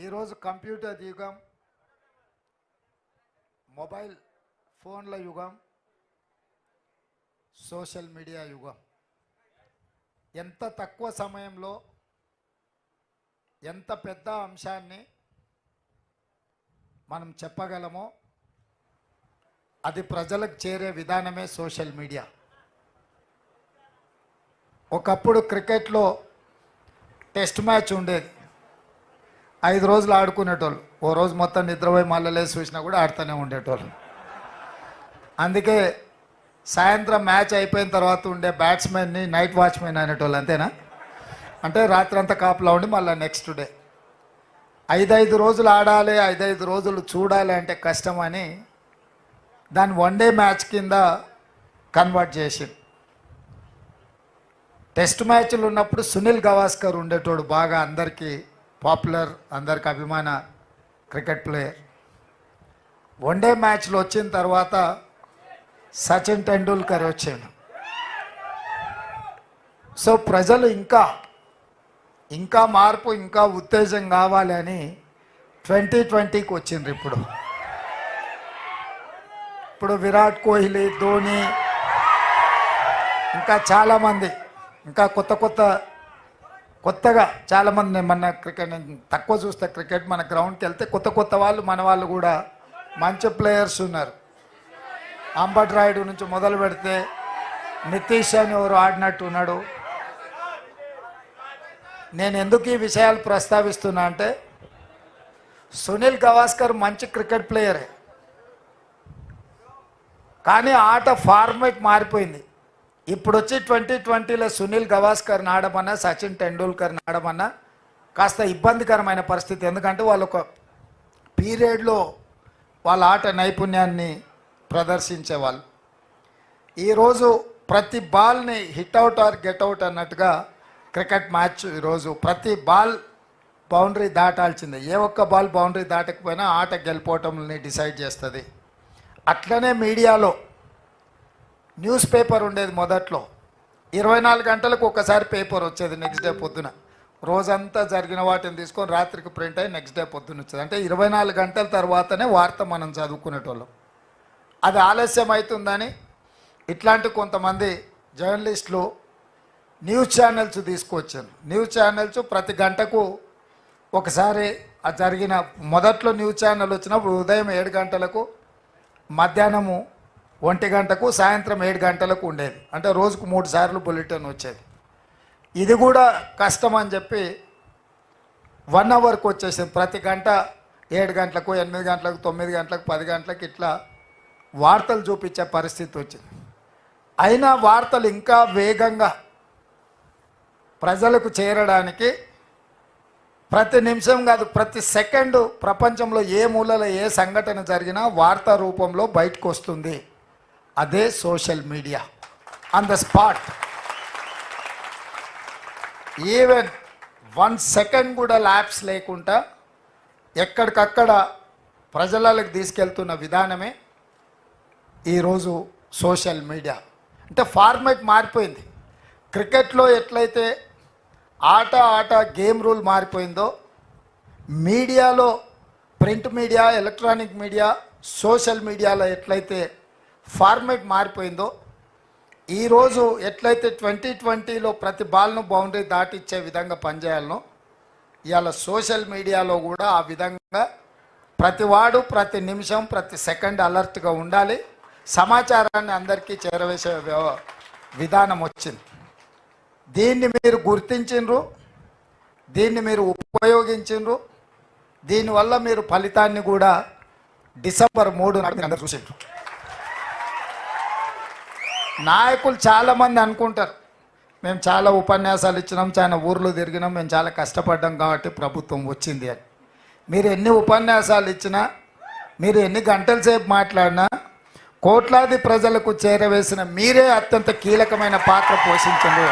ఈరోజు కంప్యూటర్ యుగం, మొబైల్ ఫోన్ల యుగం, సోషల్ మీడియా యుగం. ఎంత తక్కువ సమయంలో ఎంత పెద్ద అంశాన్ని మనం చెప్పగలమో అది ప్రజలకు చేరే విధానమే సోషల్ మీడియా. ఒకప్పుడు క్రికెట్లో టెస్ట్ మ్యాచ్ ఉండేది, 5 రోజులు ఆడుకునేటోళ్ళు. ఓ రోజు మొత్తం నిద్రపోయి మళ్ళీ లేచి చూసినా కూడా ఆడుతూనే ఉండేటోళ్ళు. అందుకే సాయంత్రం మ్యాచ్ అయిపోయిన తర్వాత ఉండే బ్యాట్స్మెన్ని నైట్ వాచ్మెన్ అనేటోళ్ళు, అంతేనా? అంటే రాత్రంతా కాపులా ఉండి మళ్ళీ నెక్స్ట్ డే 5 రోజులు ఆడాలి, 5 రోజులు చూడాలి అంటే కష్టమని దాన్ని 1 డే మ్యాచ్ కింద కన్వర్ట్ చేసింది. టెస్ట్ మ్యాచ్లు ఉన్నప్పుడు సునీల్ గవాస్కర్ ఉండేటోడు, బాగా అందరికీ పాపులర్, అందరికి అభిమాన క్రికెట్ ప్లేయర్. 1 డే మ్యాచ్లు వచ్చిన తర్వాత సచిన్ టెండూల్కర్ వచ్చాడు. సో ప్రజలు ఇంకా మార్పు, ఇంకా ఉత్తేజం కావాలి అని 2020కి వచ్చిండ్రు. ఇప్పుడు విరాట్ కోహ్లీ, ధోని, ఇంకా చాలామంది, ఇంకా కొత్తగా చాలామంది. మన క్రికెట్ తక్కువ చూస్తే క్రికెట్, మన గ్రౌండ్కి వెళ్తే కొత్త వాళ్ళు, మన వాళ్ళు కూడా మంచి ప్లేయర్స్ ఉన్నారు. అంబట్ రాయుడు నుంచి మొదలు పెడితే నితీష్ అని ఎవరు ఆడినట్టు ఉన్నాడు. నేను ఎందుకు ఈ విషయాలు ప్రస్తావిస్తున్నా అంటే సునీల్ గవాస్కర్ మంచి క్రికెట్ ప్లేయరే, కానీ ఆట ఫార్మేట్ మారిపోయింది. ఇప్పుడు వచ్చి 2020లో సునీల్ గవాస్కర్ని ఆడమన్నా, సచిన్ టెండూల్కర్ని ఆడమన్నా కాస్త ఇబ్బందికరమైన పరిస్థితి. ఎందుకంటే వాళ్ళు ఒక పీరియడ్లో వాళ్ళ ఆట నైపుణ్యాన్ని ప్రదర్శించేవాళ్ళు. ఈరోజు ప్రతి బాల్ని hit out or get out అన్నట్టుగా క్రికెట్ మ్యాచ్ ఈరోజు ప్రతి బాల్ బౌండరీ దాటాల్సిందే. ఏ ఒక్క బాల్ బౌండరీ దాటకపోయినా ఆట గెలిపోవటంని డిసైడ్ చేస్తుంది. అట్లనే మీడియాలో న్యూస్ పేపర్ ఉండేది. మొదట్లో 24 గంటలకు ఒకసారి పేపర్ వచ్చేది. నెక్స్ట్ డే పొద్దున రోజంతా జరిగిన వాటిని తీసుకొని రాత్రికి ప్రింట్ అయ్యి నెక్స్ట్ డే పొద్దున వచ్చేది. అంటే 24 గంటల తర్వాతనే వార్త మనం చదువుకునేటోళ్ళం. అది ఆలస్యం అవుతుందని ఇట్లాంటి కొంతమంది జర్నలిస్టులు న్యూస్ ఛానల్స్ తీసుకొచ్చారు. న్యూస్ ఛానల్స్ ప్రతి గంటకు ఒకసారి ఆ జరిగిన, మొదట్లో న్యూస్ ఛానల్ వచ్చినప్పుడు ఉదయం 7 గంటలకు, మధ్యాహ్నము 1 గంటకు, సాయంత్రం 7 గంటలకు ఉండేది. అంటే రోజుకు 3 సార్లు బులెటిన్ వచ్చేది. ఇది కూడా కష్టం అని చెప్పి 1 అవర్కి వచ్చేసింది. ప్రతి గంట 7 గంటలకు, 8 గంటలకు, 9 గంటలకు, 10 గంటలకు ఇట్లా వార్తలు చూపించే పరిస్థితి వచ్చింది. అయినా వార్తలు ఇంకా వేగంగా ప్రజలకు చేరడానికి ప్రతి నిమిషం కాదు, ప్రతి సెకండు ప్రపంచంలో ఏ మూలలో ఏ సంఘటన జరిగినా వార్తా రూపంలో బయటకు వస్తుంది. అదే social media. On the spot, even 1 second కూడా ల్యాప్స్ లేకుండా ఎక్కడికక్కడ ప్రజలకు తీసుకెళ్తున్న విధానమే ఈరోజు సోషల్ మీడియా. అంటే ఫార్మాట్ మారిపోయింది. క్రికెట్లో ఎట్లయితే ఆట గేమ్ రూల్ మారిపోయిందో, మీడియాలో print media, electronic media, social మీడియాలో ఎట్లయితే ఫార్మాట్ మారిపోయిందో, ఈరోజు ఎట్లయితే 2020లో ప్రతి బాల్ను బౌండరీ దాటిచ్చే విధంగా పనిచేయాలనో, ఇవాళ సోషల్ మీడియాలో కూడా ఆ విధంగా ప్రతివాడు ప్రతి నిమిషం ప్రతి సెకండ్ అలర్ట్గా ఉండాలి. సమాచారాన్ని అందరికీ చేరవేసే విధానం వచ్చింది. దీన్ని మీరు గుర్తించిండ్రు, దీన్ని మీరు ఉపయోగించిండ్రు. దీనివల్ల మీరు ఫలితాన్ని కూడా డిసెంబర్ 3 నాడు అందరూ చూసిండ్రు. నాయకులు చాలామంది అనుకుంటారు మేము చాలా ఉపన్యాసాలు ఇచ్చినాం, చాలా ఊర్లు తిరిగినాం, మేము చాలా కష్టపడ్డాం కాబట్టి ప్రభుత్వం వచ్చింది అని. మీరు ఎన్ని ఉపన్యాసాలు ఇచ్చినా, మీరు ఎన్ని గంటల సేపు మాట్లాడినా, కోట్లాది ప్రజలకు చేరవేసిన మీరే అత్యంత కీలకమైన పాత్ర పోషించండి.